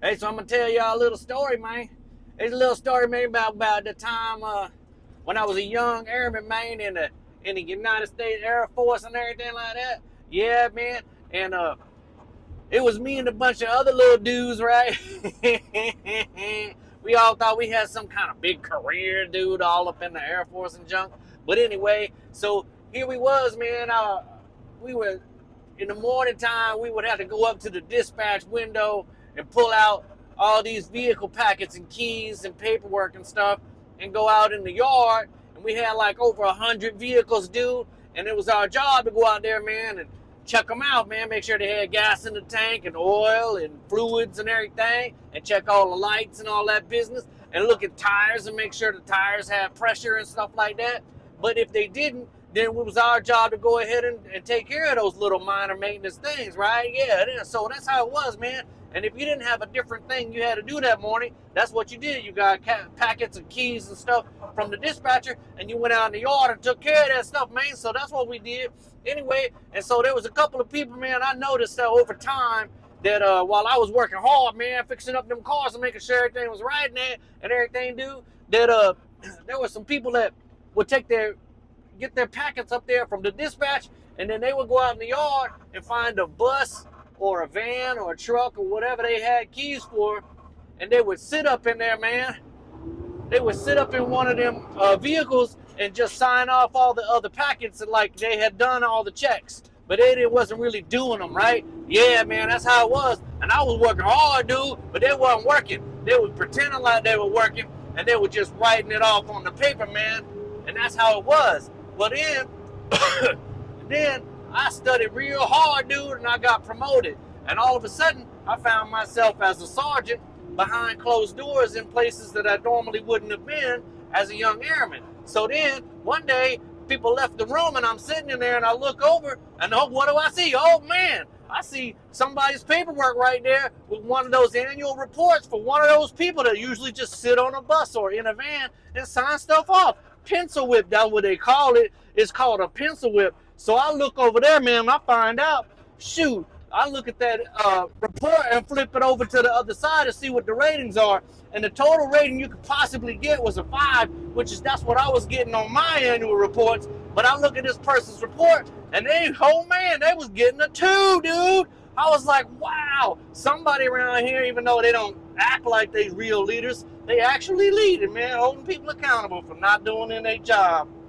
Hey, so I'm gonna tell y'all a little story, man. It's a little story, man, about the time when I was a young airman, man, in the United States Air Force and everything like that. Yeah, man. And it was me and a bunch of other little dudes, right? We all thought we had some kind of big career, dude, all up in the Air Force and junk. But anyway, so here we was, man. We were in the morning time. We would have to go up to the dispatch window and pull out all these vehicle packets and keys and paperwork and stuff, and go out in the yard. And we had like over 100 vehicles, dude. And it was our job to go out there, man, and check them out, man. Make sure they had gas in the tank and oil and fluids and everything, and check all the lights and all that business, and look at tires and make sure the tires had pressure and stuff like that. But if they didn't, then it was our job to go ahead and take care of those little minor maintenance things, right? Yeah, so that's how it was, man. And if you didn't have a different thing you had to do that morning, that's what you did. You got packets of keys and stuff from the dispatcher, and you went out in the yard and took care of that stuff, man. So that's what we did. Anyway, and so there was a couple of people, man, I noticed that over time that while I was working hard, man, fixing up them cars and making sure everything was right in there and everything, dude, that there were some people that would get their packets up there from the dispatch, and then they would go out in the yard and find a bus or a van or a truck or whatever they had keys for, and they would sit up in there, man. They would sit up in one of them vehicles and just sign off all the other packets, and like they had done all the checks, but they wasn't really doing them, right? Yeah, man, that's how it was. And I was working hard, dude, but they wasn't working. They was pretending like they were working, and they were just writing it off on the paper, man. And that's how it was. Well, then I studied real hard, dude, and I got promoted. And all of a sudden, I found myself as a sergeant behind closed doors in places that I normally wouldn't have been as a young airman. So then, one day, people left the room, and I'm sitting in there, and I look over, and oh, what do I see? Oh, man, I see somebody's paperwork right there with one of those annual reports for one of those people that usually just sit on a bus or in a van and sign stuff off. Pencil whip, that's what they call it. It's called a pencil whip. So I look over there, man, and I find out, shoot, I look at that report and flip it over to the other side to see what the ratings are. And the total rating you could possibly get was a 5, that's what I was getting on my annual reports. But I look at this person's report, and they was getting a 2, dude. I was like, wow, somebody around here, even though they don't act like they real leaders, they actually leading, man, holding people accountable for not doing their job.